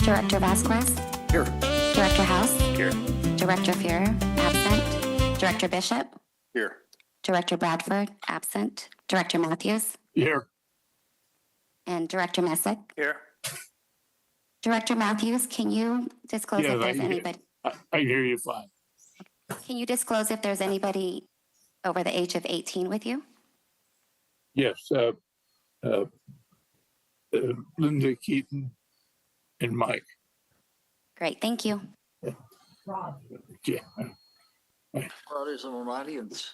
Director Vasquez, Here. Director House, Here. Director Fuhrer, absent. Director Bishop, Here. Director Bradford, absent. Director Matthews, Here. and Director Messick. Here. Director Matthews, can you disclose if there's anybody? I hear you fine. Can you disclose if there's anybody over the age of 18 with you? Yes. Linda Keaton and Mike. Great, thank you. Yeah. Rod is an audience.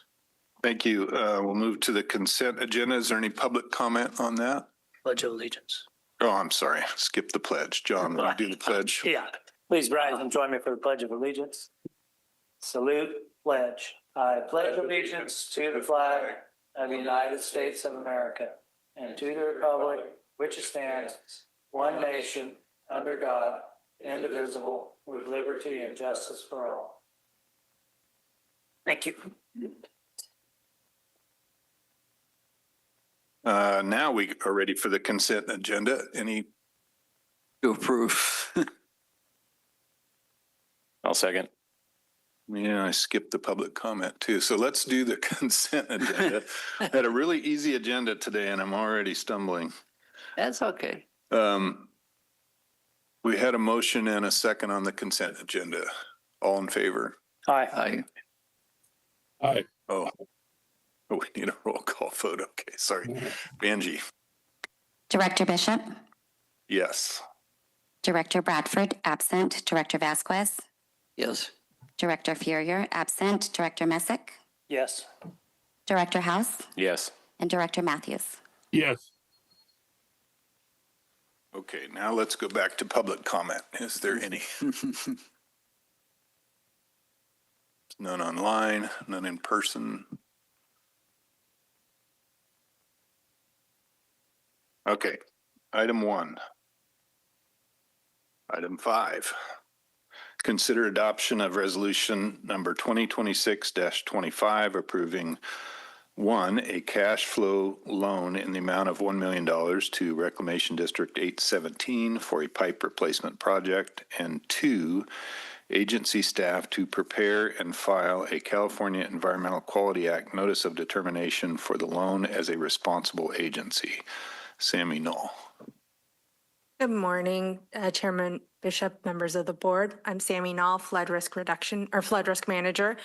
Thank you. We'll move to the consent agenda. Is there any public comment on that? Pledge of Allegiance. Oh, I'm sorry. Skip the pledge. John, will you do the pledge? Yeah, please rise and join me for the Pledge of Allegiance. Salute, pledge. I pledge allegiance to the flag of the United States of America and to the republic which stands one nation under God, indivisible, with liberty and justice for all. Thank you. Now we are ready for the consent agenda. Any? To approve. I'll second. Yeah, I skipped the public comment too. So let's do the consent agenda. I had a really easy agenda today and I'm already stumbling. That's okay. We had a motion and a second on the consent agenda. All in favor? Aye. Aye. Oh, we need a roll call vote. Okay, sorry. Angie? Director Bishop, Yes. Director Bradford, absent. Director Vasquez, Yes. Director Fuhrer, absent. Director Messick, Yes. Director House, Yes. and Director Matthews. Yes. Okay, now let's go back to public comment. Is there any? None online, none in person. Okay, item 1. Item 5. Consider adoption of resolution number 2026-25 approving 1, a cash flow loan in the amount of $1 million to Reclamation District 817 for a pipe replacement project, and 2, agency staff to prepare and file a California Environmental Quality Act notice of determination for the loan as a responsible agency. Sammy Knoll. Good morning, Chairman Bishop, members of the board. I'm Sammy Knoll, flood risk reduction or flood risk manager.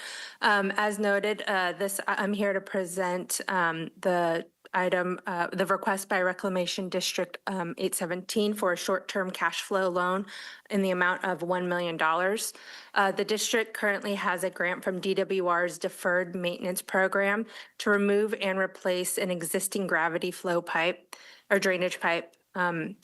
As noted, I'm here to present the item, the request by Reclamation District 817 for a short-term cash flow loan in the amount of $1 million. The district currently has a grant from DWR's Deferred Maintenance Program to remove and replace an existing gravity flow pipe or drainage pipe. And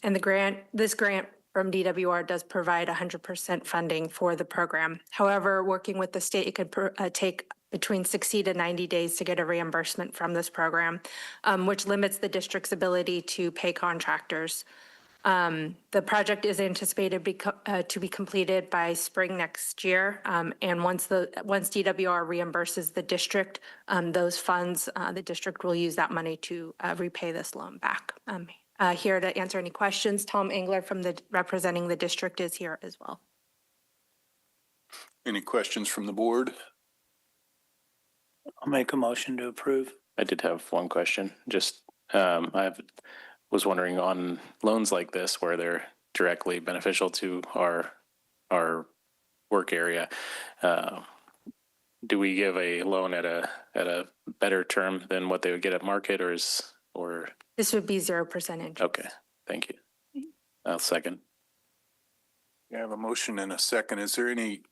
this grant from DWR does provide 100% funding for the program. However, working with the state, it could take between 60 to 90 days to get a reimbursement from this program, which limits the district's ability to pay contractors. The project is anticipated to be completed by spring next year. And once DWR reimburses the district, those funds, the district will use that money to repay this loan back. Here to answer any questions. Tom Engler representing the district is here as well. Any questions from the board? I'll make a motion to approve. I did have one question. Just was wondering on loans like this where they're directly beneficial to our work area. Do we give a loan at a better term than what they would get at market, or? This would be 0% interest. Okay, thank you. I'll second. We have a motion and a second. Is there any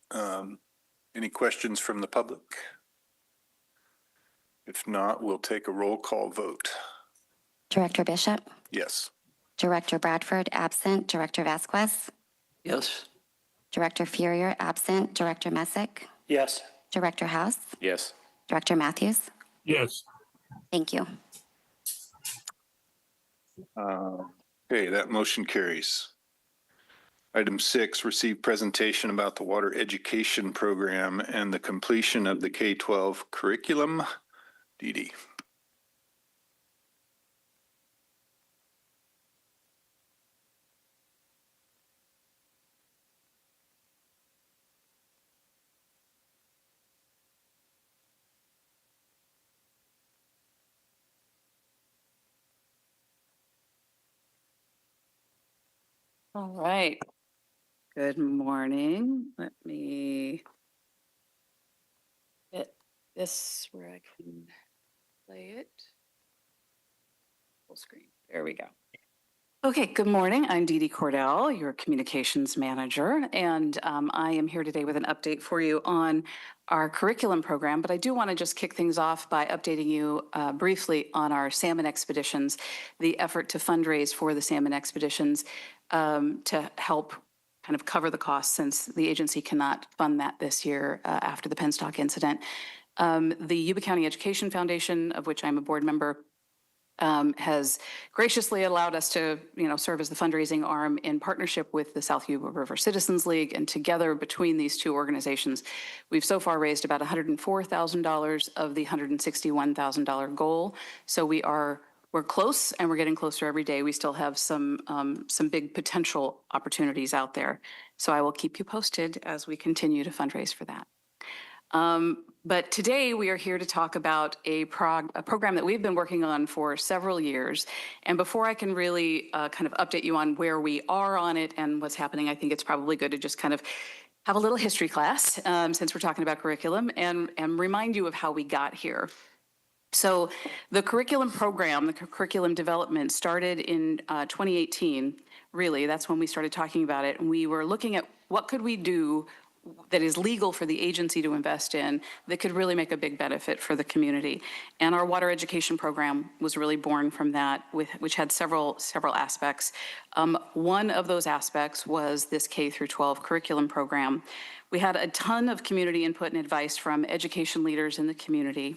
questions from the public? If not, we'll take a roll call vote. Director Bishop, Yes. Director Bradford, absent. Director Vasquez, Yes. Director Fuhrer, absent. Director Messick, Yes. Director House, Yes. Director Matthews. Yes. Thank you. Okay, that motion carries. Item 6, receive presentation about the water education program and the completion of the K-12 curriculum. Dee Dee. All right. Good morning. Let me get this where I can play it. Full screen. There we go. Okay, good morning. I'm Dee Dee Cordell, your communications manager, and I am here today with an update for you on our curriculum program, but I do want to just kick things off by updating you briefly on our salmon expeditions, the effort to fundraise for the salmon expeditions to help kind of cover the costs since the agency cannot fund that this year after the Penstock incident. The Yuba County Education Foundation, of which I'm a board member, has graciously allowed us to, serve as the fundraising arm in partnership with the South Yuba River Citizens League. And together between these two organizations, we've so far raised about $104,000 of the $161,000 goal. So we're close, and we're getting closer every day. We still have some big potential opportunities out there. So I will keep you posted as we continue to fundraise for that. But today we are here to talk about a program that we've been working on for several years. And before I can really kind of update you on where we are on it and what's happening, I think it's probably good to just kind of have a little history class since we're talking about curriculum and remind you of how we got here. So the curriculum program, the curriculum development started in 2018. Really, that's when we started talking about it. And we were looking at what could we do that is legal for the agency to invest in that could really make a big benefit for the community. And our water education program was really born from that, which had several aspects. One of those aspects was this K through 12 curriculum program. We had a ton of community input and advice from education leaders in the community.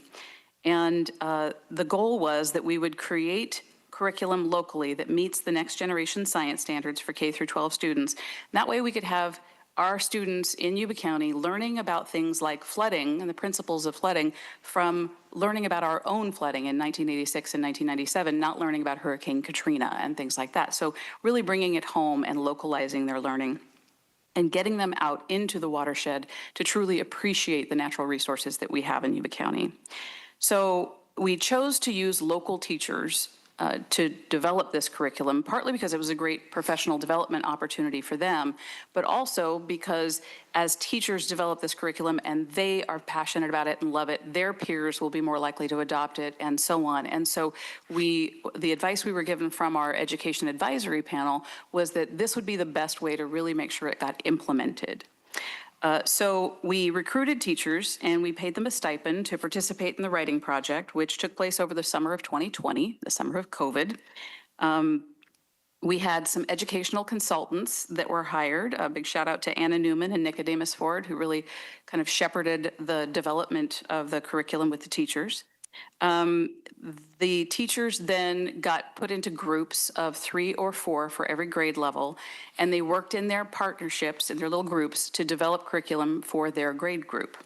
And the goal was that we would create curriculum locally that meets the next generation science standards for K through 12 students. That way we could have our students in Yuba County learning about things like flooding and the principles of flooding from learning about our own flooding in 1986 and 1997, not learning about Hurricane Katrina and things like that. So really bringing it home and localizing their learning and getting them out into the watershed to truly appreciate the natural resources that we have in Yuba County. So we chose to use local teachers to develop this curriculum, partly because it was a great professional development opportunity for them, but also because as teachers develop this curriculum and they are passionate about it and love it, their peers will be more likely to adopt it and so on. And so the advice we were given from our education advisory panel was that this would be the best way to really make sure it got implemented. So we recruited teachers and we paid them a stipend to participate in the writing project, which took place over the summer of 2020, the summer of COVID. We had some educational consultants that were hired. A big shout out to Anna Newman and Nicodemus Ford, who really kind of shepherded the development of the curriculum with the teachers. The teachers then got put into groups of 3 or 4 for every grade level, and they worked in their partnerships, in their little groups, to develop curriculum for their grade group.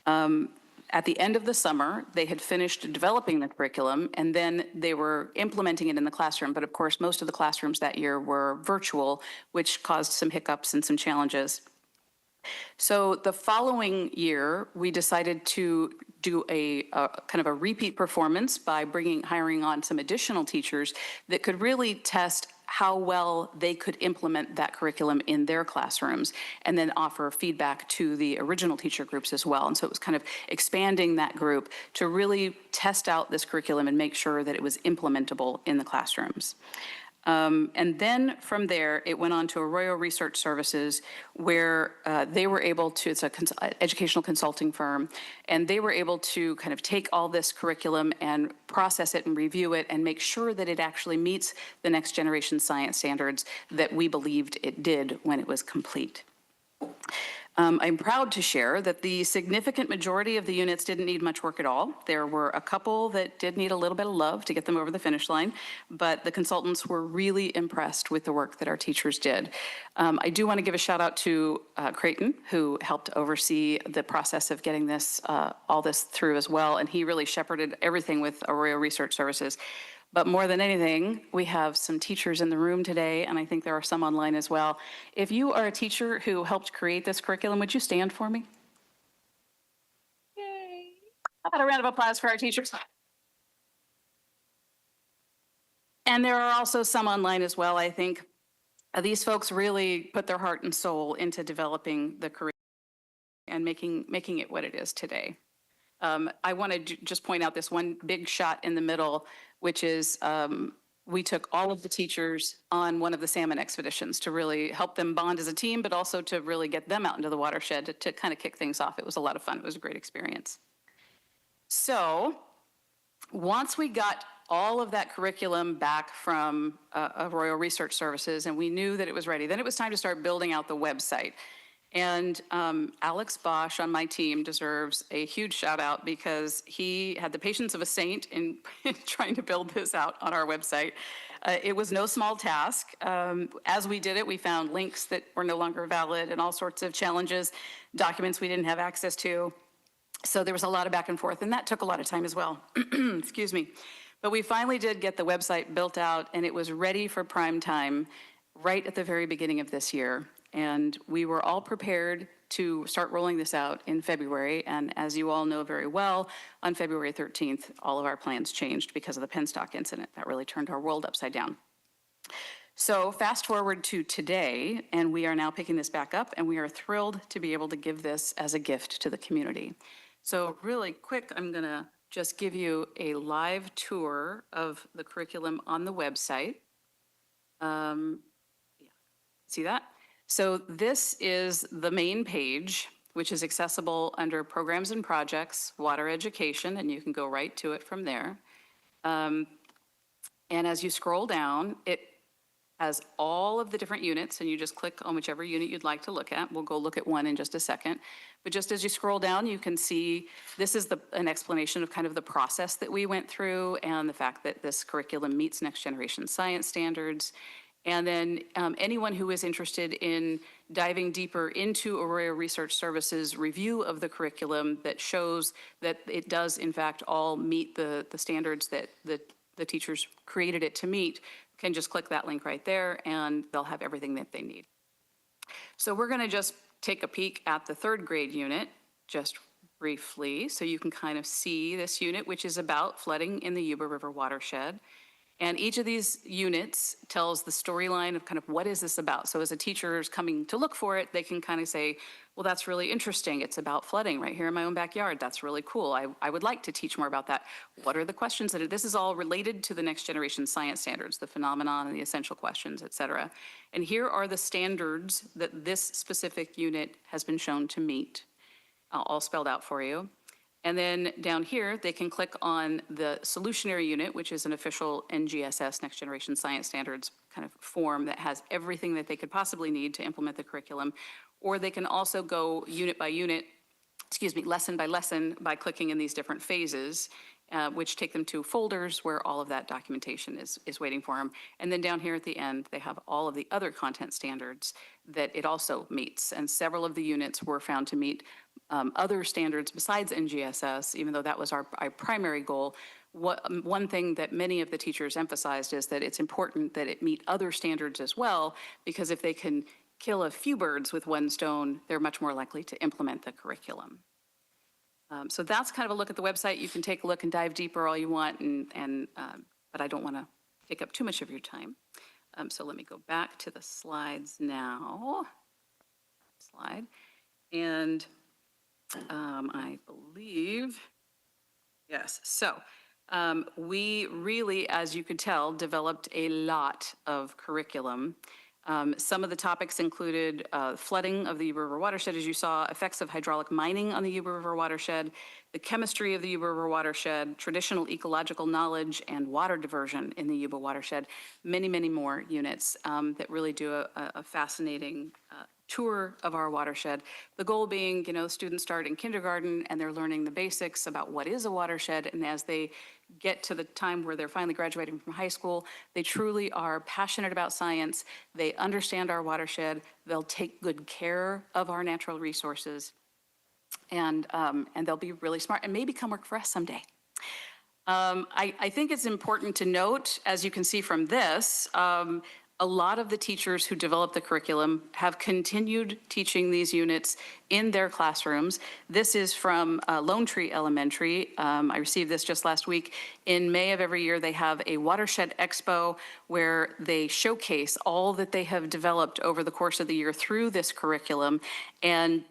At the end of the summer, they had finished developing the curriculum, and then they were implementing it in the classroom. But of course, most of the classrooms that year were virtual, which caused some hiccups and some challenges. So the following year, we decided to do a kind of a repeat performance by hiring on some additional teachers that could really test how well they could implement that curriculum in their classrooms and then offer feedback to the original teacher groups as well. And so it was kind of expanding that group to really test out this curriculum and make sure that it was implementable in the classrooms. And then from there, it went on to Arroyo Research Services, where they were able to, it's an educational consulting firm, and they were able to kind of take all this curriculum and process it and review it and make sure that it actually meets the next generation science standards that we believed it did when it was complete. I'm proud to share that the significant majority of the units didn't need much work at all. There were a couple that did need a little bit of love to get them over the finish line, but the consultants were really impressed with the work that our teachers did. I do want to give a shout out to Creighton, who helped oversee the process of getting this, all this through as well, and he really shepherded everything with Arroyo Research Services. But more than anything, we have some teachers in the room today, and I think there are some online as well. If you are a teacher who helped create this curriculum, would you stand for me? Yay. How about a round of applause for our teachers? And there are also some online as well, I think. These folks really put their heart and soul into developing the curriculum and making it what it is today. I want to just point out this one big shot in the middle, which is we took all of the teachers on one of the salmon expeditions to really help them bond as a team, but also to really get them out into the watershed to kind of kick things off. It was a lot of fun. It was a great experience. So once we got all of that curriculum back from Arroyo Research Services and we knew that it was ready, then it was time to start building out the website. And Alex Bosch on my team deserves a huge shout out because he had the patience of a saint in trying to build this out on our website. It was no small task. As we did it, we found links that were no longer valid and all sorts of challenges, documents we didn't have access to. So there was a lot of back and forth, and that took a lot of time as well. Excuse me. But we finally did get the website built out, and it was ready for prime time right at the very beginning of this year. And we were all prepared to start rolling this out in February. And as you all know very well, on February 13th, all of our plans changed because of the penstock incident. That really turned our world upside down. So fast forward to today, and we are now picking this back up, and we are thrilled to be able to give this as a gift to the community. So really quick, I'm gonna just give you a live tour of the curriculum on the website. See that? So this is the main page, which is accessible under Programs and Projects, Water Education, and you can go right to it from there. And as you scroll down, it has all of the different units, and you just click on whichever unit you'd like to look at. We'll go look at one in just a second. But just as you scroll down, you can see this is an explanation of kind of the process that we went through and the fact that this curriculum meets next generation science standards. And then anyone who is interested in diving deeper into Arroyo Research Services review of the curriculum that shows that it does in fact all meet the standards that the teachers created it to meet can just click that link right there and they'll have everything that they need. So we're gonna just take a peek at the third grade unit just briefly so you can kind of see this unit, which is about flooding in the Yuba River watershed. And each of these units tells the storyline of kind of what is this about. So as a teacher is coming to look for it, they can kind of say, well, that's really interesting. It's about flooding right here in my own backyard. That's really cool. I would like to teach more about that. What are the questions that this is all related to the next generation science standards, the phenomenon and the essential questions, et cetera. And here are the standards that this specific unit has been shown to meet, all spelled out for you. And then down here, they can click on the solutionary unit, which is an official NGSS, Next Generation Science Standards kind of form that has everything that they could possibly need to implement the curriculum. Or they can also go unit by unit, lesson by lesson by clicking in these different phases, which take them to folders where all of that documentation is waiting for them. And then down here at the end, they have all of the other content standards that it also meets. And several of the units were found to meet other standards besides NGSS, even though that was our primary goal. One thing that many of the teachers emphasized is that it's important that it meet other standards as well, because if they can kill a few birds with one stone, they're much more likely to implement the curriculum. So that's kind of a look at the website. You can take a look and dive deeper all you want, but I don't want to take up too much of your time. So let me go back to the slides now. And I believe, yes. So we really, as you could tell, developed a lot of curriculum. Some of the topics included flooding of the Yuba River watershed, as you saw, effects of hydraulic mining on the Yuba River watershed, the chemistry of the Yuba River watershed, traditional ecological knowledge, and water diversion in the Yuba watershed. Many, many more units that really do a fascinating tour of our watershed. The goal being, students start in kindergarten and they're learning the basics about what is a watershed, and as they get to the time where they're finally graduating from high school, they truly are passionate about science, they understand our watershed, they'll take good care of our natural resources, and they'll be really smart and maybe come work for us someday. I think it's important to note, as you can see from this, a lot of the teachers who developed the curriculum have continued teaching these units in their classrooms. This is from Lone Tree Elementary. I received this just last week. In May of every year, they have a watershed expo where they showcase all that they have developed over the course of the year through this curriculum. And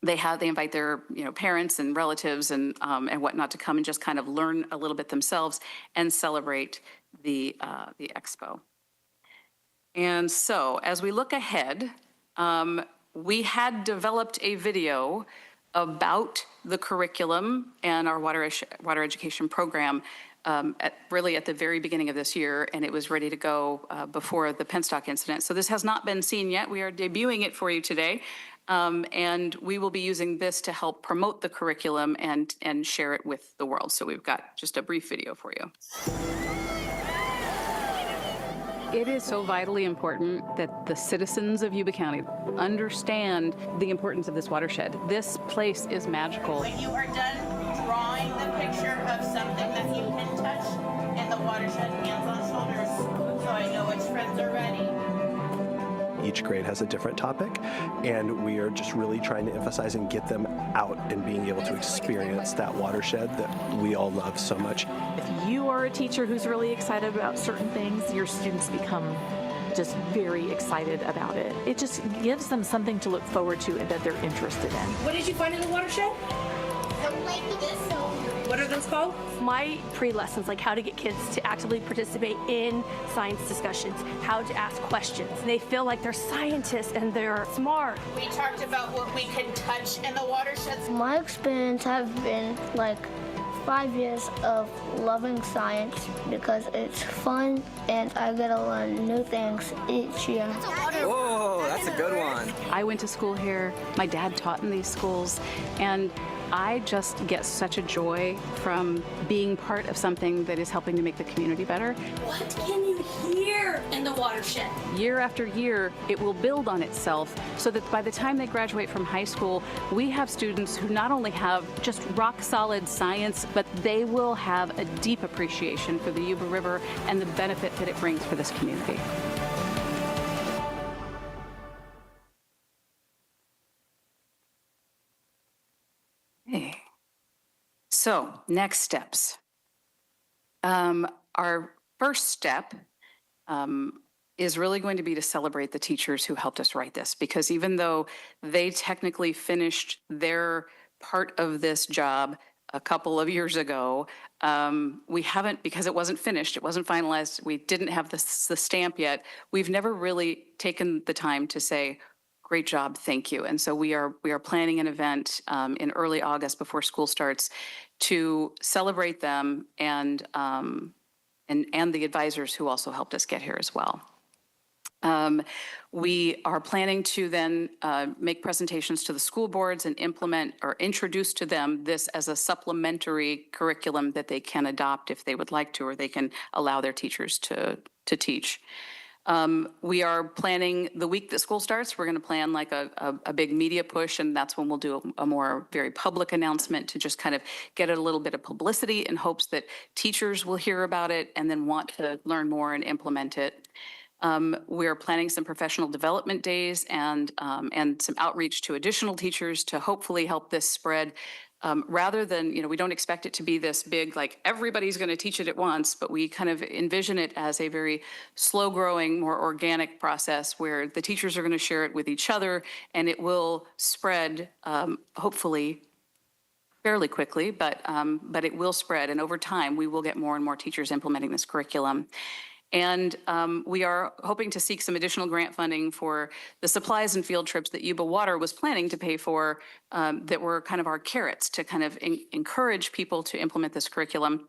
they invite their parents and relatives and whatnot to come and just kind of learn a little bit themselves and celebrate the expo. And so as we look ahead, we had developed a video about the curriculum and our water education program really at the very beginning of this year, and it was ready to go before the Penstock incident. So this has not been seen yet. We are debuting it for you today, and we will be using this to help promote the curriculum and share it with the world. So we've got just a brief video for you. It is so vitally important that the citizens of Yuba County understand the importance of this watershed. This place is magical. When you are done drawing the picture of something that you can touch in the watershed, hands on shoulders, so I know which friends are ready. Each grade has a different topic, and we are just really trying to emphasize and get them out and being able to experience that watershed that we all love so much. If you are a teacher who's really excited about certain things, your students become just very excited about it. It just gives them something to look forward to and that they're interested in. What did you find in the watershed? What are those called? My pre-lessons, like how to get kids to actively participate in science discussions, how to ask questions. They feel like they're scientists and they're smart. We talked about what we can touch in the watersheds. My experience has been like 5 years of loving science because it's fun and I get to learn new things each year. Whoa, that's a good one. I went to school here. My dad taught in these schools, and I just get such a joy from being part of something that is helping to make the community better. What can you hear in the watershed? Year after year, it will build on itself so that by the time they graduate from high school, we have students who not only have just rock solid science, but they will have a deep appreciation for the Yuba River and the benefit that it brings for this community. Okay. So next steps. Our first step is really going to be to celebrate the teachers who helped us write this, because even though they technically finished their part of this job a couple of years ago, we haven't, because it wasn't finished, it wasn't finalized, we didn't have the stamp yet, we've never really taken the time to say, great job, thank you. And so we are planning an event in early August before school starts to celebrate them and the advisors who also helped us get here as well. We are planning to then make presentations to the school boards and implement or introduce to them this as a supplementary curriculum that they can adopt if they would like to, or they can allow their teachers to teach. We are planning the week that school starts. We're going to plan like a big media push, and that's when we'll do a more very public announcement to just kind of get a little bit of publicity in hopes that teachers will hear about it and then want to learn more and implement it. We're planning some professional development days and some outreach to additional teachers to hopefully help this spread. Rather than, we don't expect it to be this big, like everybody's going to teach it at once, but we kind of envision it as a very slow growing, more organic process where the teachers are going to share it with each other and it will spread, hopefully fairly quickly, but it will spread. And over time, we will get more and more teachers implementing this curriculum. And we are hoping to seek some additional grant funding for the supplies and field trips that Yuba Water was planning to pay for that were kind of our carrots to kind of encourage people to implement this curriculum.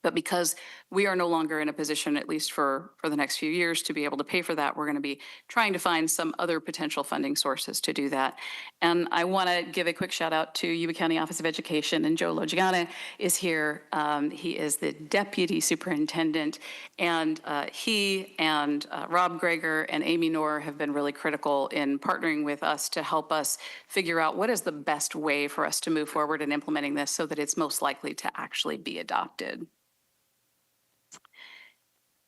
But because we are no longer in a position, at least for the next few years, to be able to pay for that, we're going to be trying to find some other potential funding sources to do that. And I want to give a quick shout out to Yuba County Office of Education, and Joe Logiana is here. He is the Deputy Superintendent, and he and Rob Greger and Amy Knorr have been really critical in partnering with us to help us figure out what is the best way for us to move forward in implementing this so that it's most likely to actually be adopted.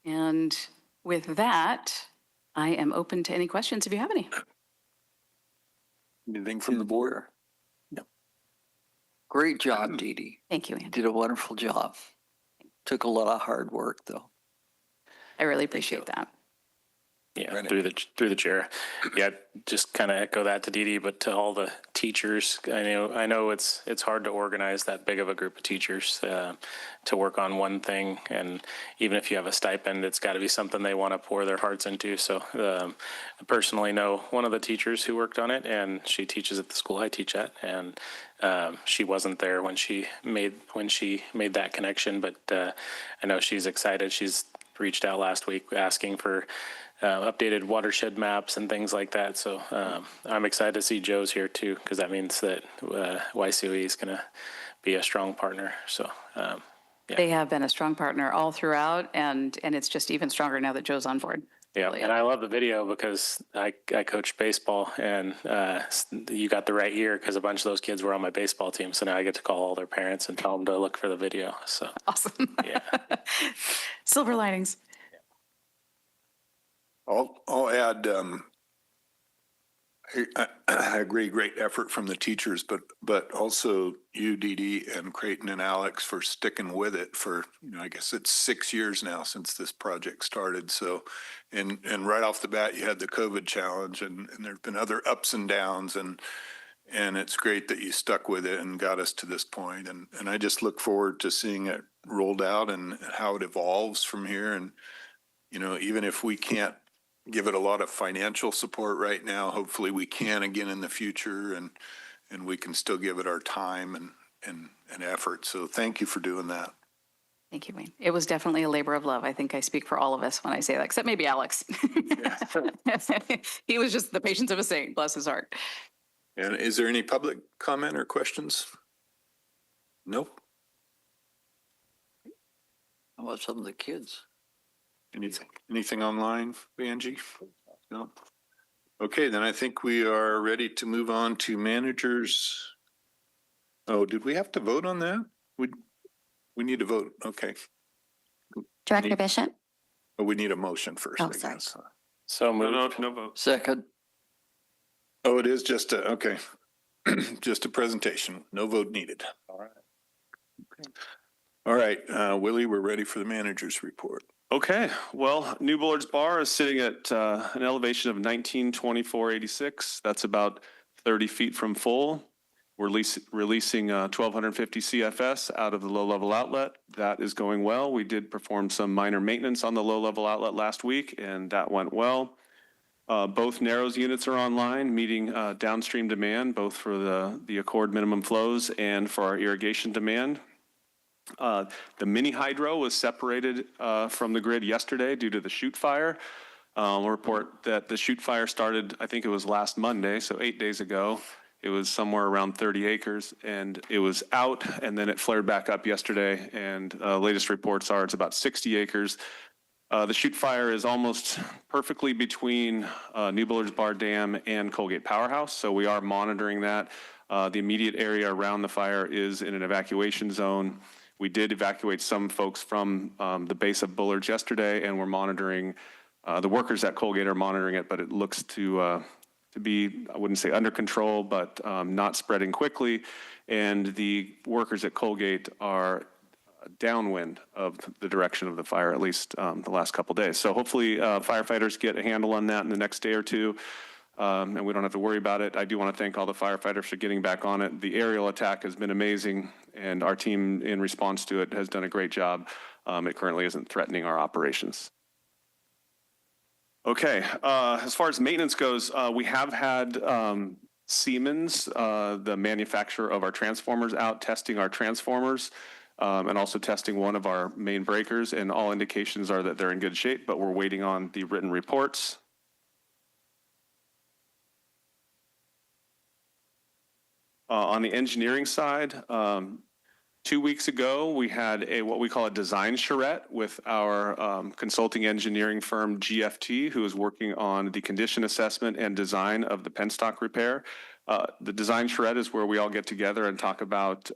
And with that, I am open to any questions if you have any. Anything from the board? Great job, Dee Dee. Thank you, Andy. Did a wonderful job. Took a lot of hard work, though. I really appreciate that. Yeah, through the chair. Yeah, just kind of echo that to Dee Dee, but to all the teachers, I know it's hard to organize that big of a group of teachers to work on one thing, and even if you have a stipend, it's got to be something they want to pour their hearts into. So I personally know one of the teachers who worked on it, and she teaches at the school I teach at, and she wasn't there when she made that connection, but I know she's excited. She's reached out last week asking for updated watershed maps and things like that. So I'm excited to see Joe's here too, because that means that YCOE is going to be a strong partner. So yeah. They have been a strong partner all throughout, and it's just even stronger now that Joe's on board. Yeah, Really. and I love the video because I coached baseball, and you got the right year because a bunch of those kids were on my baseball team. So now I get to call all their parents and tell them to look for the video. So Awesome. yeah. Silver linings. I'll add, I agree, great effort from the teachers, but also you, Dee Dee, and Creighton and Alex for sticking with it for, I guess it's 6 years now since this project started. So, and right off the bat, you had the COVID challenge, and there've been other ups and downs, and it's great that you stuck with it and got us to this point. And I just look forward to seeing it rolled out and how it evolves from here. And, even if we can't give it a lot of financial support right now, hopefully we can again in the future, and we can still give it our time and effort. So thank you for doing that. Thank you, Wayne. It was definitely a labor of love. I think I speak for all of us when I say that, except maybe Alex. He was just the patience of a saint, bless his heart. And is there any public comment or questions? Nope. How about some of the kids? Anything online, Angie? No? Okay, then I think we are ready to move on to managers. Oh, did we have to vote on that? We need to vote. Okay. Director Bishop? Oh, we need a motion first, Oh, I sorry. guess. So moved. No vote. Second. Oh, it is just okay. Just a presentation. No vote needed. All right. Okay. All right, Willie, we're ready for the manager's report. Okay, well, New Bullard's Bar is sitting at an elevation of 1924.86. That's about 30 feet from full. We're releasing 1,250 CFS out of the low-level outlet. That is going well. We did perform some minor maintenance on the low-level outlet last week, and that went well. Both Narrows units are online, meeting downstream demand, both for the Accord minimum flows and for our irrigation demand. The mini hydro was separated from the grid yesterday due to the shoot fire. We'll report that the shoot fire started, I think it was last Monday, so 8 days ago. It was somewhere around 30 acres, and it was out, and then it flared back up yesterday, and latest reports are it's about 60 acres. The shoot fire is almost perfectly between New Bullard's Bar Dam and Colgate Powerhouse, so we are monitoring that. The immediate area around the fire is in an evacuation zone. We did evacuate some folks from the base of Bullard's yesterday, and we're monitoring, the workers at Colgate are monitoring it, but it looks to be, I wouldn't say under control, but not spreading quickly. And the workers at Colgate are downwind of the direction of the fire, at least the last couple of days. So hopefully firefighters get a handle on that in the next day or two, and we don't have to worry about it. I do want to thank all the firefighters for getting back on it. The aerial attack has been amazing, and our team in response to it has done a great job. It currently isn't threatening our operations. Okay, as far as maintenance goes, we have had Siemens, the manufacturer of our transformers, out testing our transformers and also testing one of our main breakers, and all indications are that they're in good shape, but we're waiting on the written reports. On the engineering side, 2 weeks ago, we had what we call a design charrette with our consulting engineering firm GFT, who is working on the condition assessment and design of the penstock repair. The design charrette is where we all get together and talk about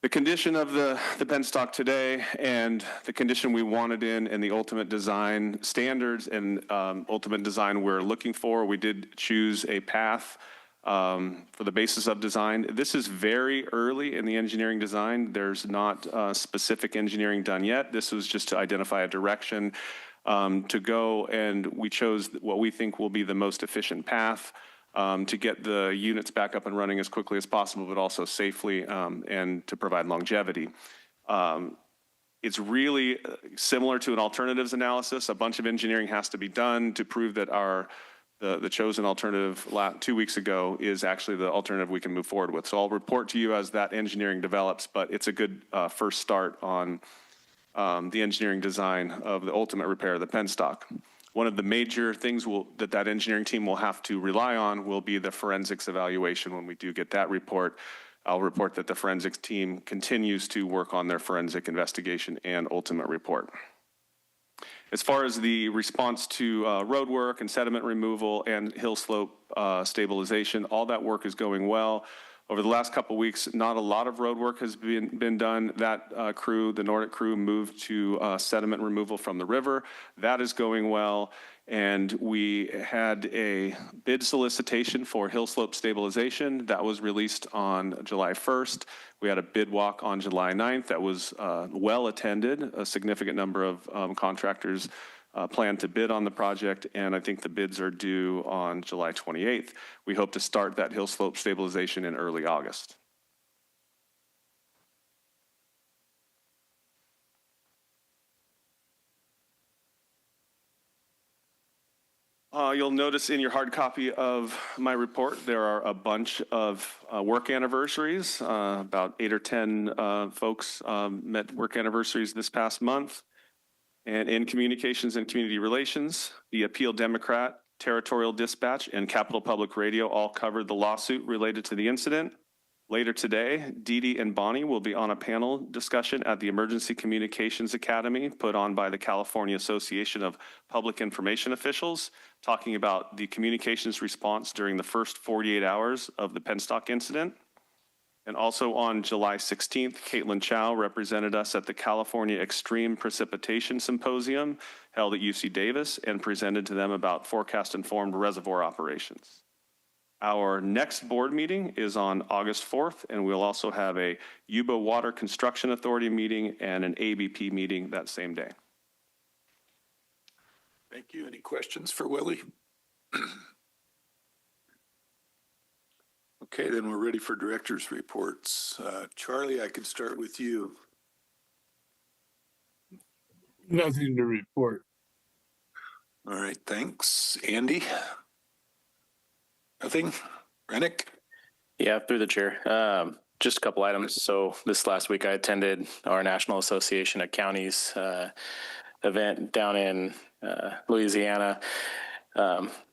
The condition of the penstock today and the condition we wanted in and the ultimate design standards and ultimate design we're looking for, we did choose a path for the basis of design. This is very early in the engineering design. There's not specific engineering done yet. This was just to identify a direction to go, and we chose what we think will be the most efficient path to get the units back up and running as quickly as possible, but also safely and to provide longevity. It's really similar to an alternatives analysis. A bunch of engineering has to be done to prove that the chosen alternative 2 weeks ago is actually the alternative we can move forward with. So I'll report to you as that engineering develops, but it's a good first start on the engineering design of the ultimate repair of the penstock. One of the major things that engineering team will have to rely on will be the forensics evaluation. When we do get that report, I'll report that the forensics team continues to work on their forensic investigation and ultimate report. As far as the response to road work and sediment removal and hill slope stabilization, all that work is going well. Over the last couple of weeks, not a lot of road work has been done. That crew, the Nordic crew, moved to sediment removal from the river. That is going well. And we had a bid solicitation for hill slope stabilization that was released on July 1st. We had a bid walk on July 9th that was well attended. A significant number of contractors plan to bid on the project, and I think the bids are due on July 28th. We hope to start that hill slope stabilization in early August. You'll notice in your hard copy of my report, there are a bunch of work anniversaries. About 8 or 10 folks met work anniversaries this past month. And in communications and community relations, the Appeal Democrat, Territorial Dispatch, and Capital Public Radio all covered the lawsuit related to the incident. Later today, Dee Dee and Bonnie will be on a panel discussion at the Emergency Communications Academy put on by the California Association of Public Information Officials, talking about the communications response during the first 48 hours of the penstock incident. And also on July 16th, Caitlin Chow represented us at the California Extreme Precipitation Symposium held at UC Davis and presented to them about forecast-informed reservoir operations. Our next board meeting is on August 4th, and we'll also have a Yuba Water Construction Authority meeting and an ABP meeting that same day. Thank you. Any questions for Willie? Okay, then we're ready for director's reports. Charlie, I could start with you. Nothing to report. All right, thanks. Andy? Nothing? Rennick? Yeah, through the chair. Just a couple items. So this last week I attended our National Association of Counties event down in Louisiana.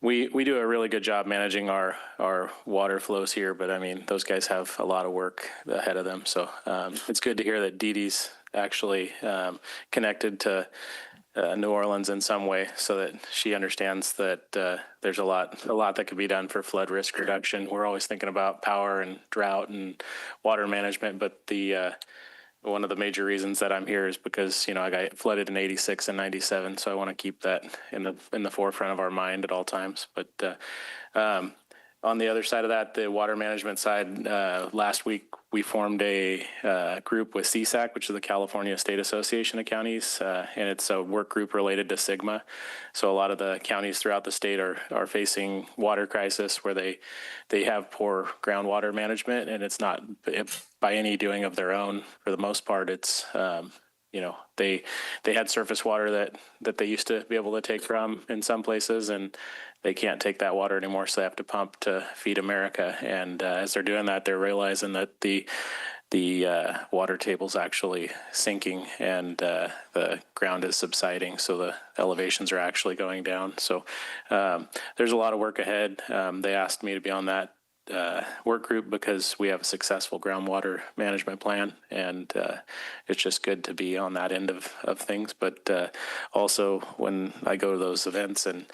We do a really good job managing our water flows here, but I mean, those guys have a lot of work ahead of them. So it's good to hear that Dee Dee's actually connected to New Orleans in some way, so that she understands that there's a lot that could be done for flood risk reduction. We're always thinking about power and drought and water management, but one of the major reasons that I'm here is because, you know, I got flooded in 86 and 97. So I want to keep that in the forefront of our mind at all times. But on the other side of that, the water management side, last week we formed a group with CSAC, which is the California State Association of Counties, and it's a work group related to SGMA. So a lot of the counties throughout the state are facing water crisis where they have poor groundwater management, and it's not by any doing of their own. For the most part, it's you know, they had surface water that they used to be able to take from in some places, and they can't take that water anymore, so they have to pump to feed America. And as they're doing that, they're realizing that the water table's actually sinking and the ground is subsiding, so the elevations are actually going down. So there's a lot of work ahead. They asked me to be on that work group because we have a successful groundwater management plan, and it's just good to be on that end of things. But also when I go to those events and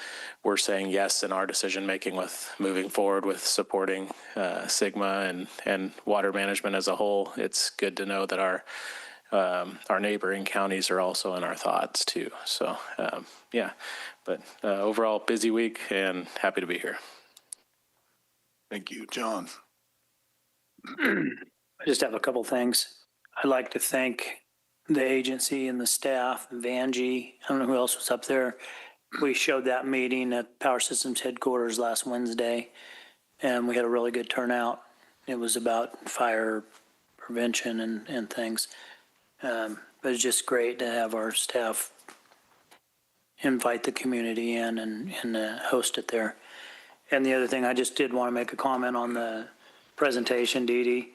we're saying yes in our decision making with moving forward with supporting Sigma and water management as a whole, it's good to know that our neighboring counties are also in our thoughts too. So yeah, but overall busy week and happy to be here. Thank you, John. I just have a couple things. I'd like to thank the agency and the staff, Vanjie. I don't know who else was up there. We showed that meeting at Power Systems headquarters last Wednesday, and we had a really good turnout. It was about fire prevention and things. But it's just great to have our staff invite the community in and host it there. And the other thing, I just did want to make a comment on the presentation, Dee Dee.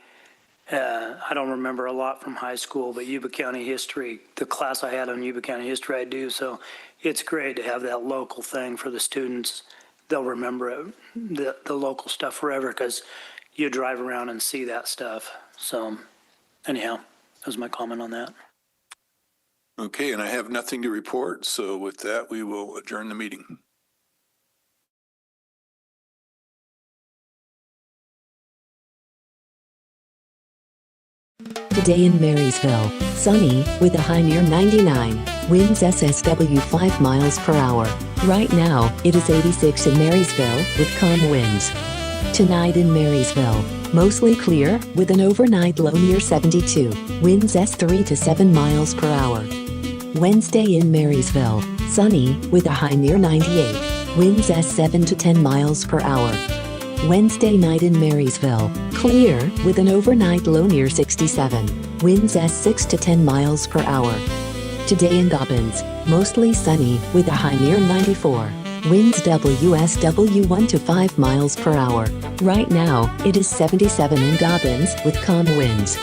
I don't remember a lot from high school, but Yuba County history, the class I had on Yuba County history, I do. So it's great to have that local thing for the students. They'll remember it, the local stuff forever, because you drive around and see that stuff. So anyhow, that was my comment on that. Okay, and I have nothing to report. So with that, we will adjourn the meeting. Today in Marysville, sunny, with a high near 99, winds SSW 5 miles per hour. Right now, it is 86 in Marysville, with calm winds. Tonight in Marysville, mostly clear, with an overnight low near 72, winds S3 to 7 miles per hour. Wednesday in Marysville, sunny, with a high near 98, winds S7 to 10 miles per hour. Wednesday night in Marysville, clear, with an overnight low near 67, winds S6 to 10 miles per hour. Today in Dobbins, mostly sunny, with a high near 94, winds WSW 1 to 5 miles per hour. Right now, it is 77 in Dobbins, with calm winds.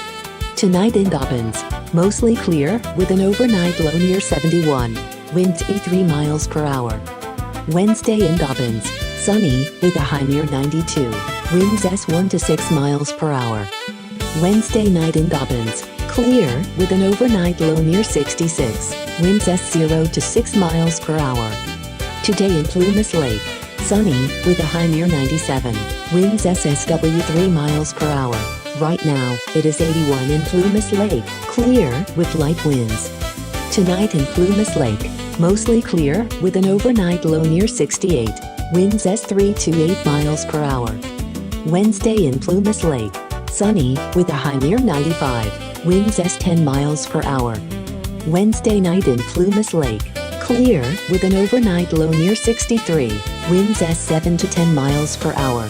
Tonight in Dobbins, mostly clear, with an overnight low near 71, winds E3 miles per hour. Wednesday in Dobbins, sunny, with a high near 92, winds S1 to 6 miles per hour. Wednesday night in Dobbins, clear, with an overnight low near 66, winds S0 to 6 miles per hour. Today in Plumas Lake, sunny, with a high near 97, winds SSW 3 miles per hour. Right now, it is 81 in Plumas Lake, clear, with light winds. Tonight in Plumas Lake, mostly clear, with an overnight low near 68, winds S3 to 8 miles per hour. Wednesday in Plumas Lake, sunny, with a high near 95, winds S10 miles per hour. Wednesday night in Plumas Lake, clear, with an overnight low near 63, winds S7 to 10 miles per hour.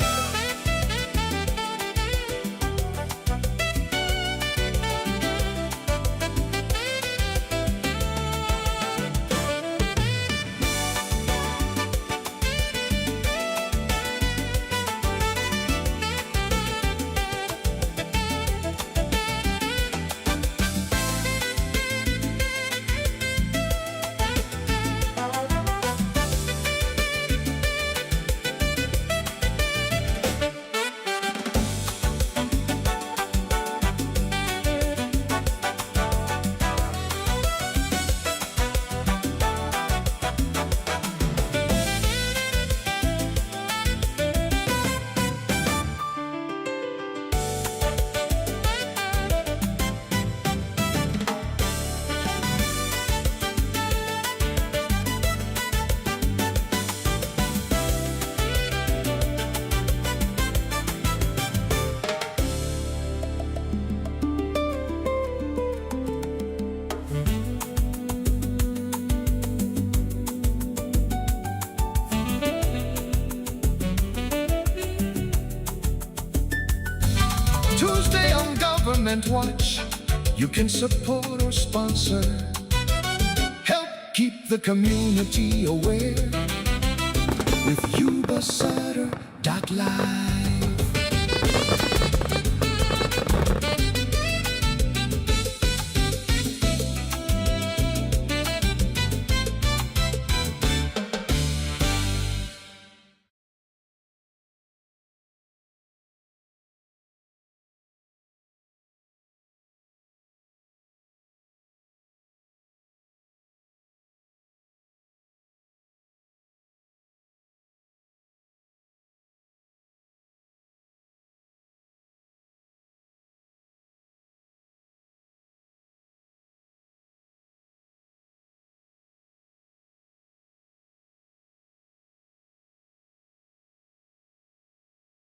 Tuesday on Government Watch, you can support or sponsor. Help keep the community aware with Yuba-Sutter.LIVE.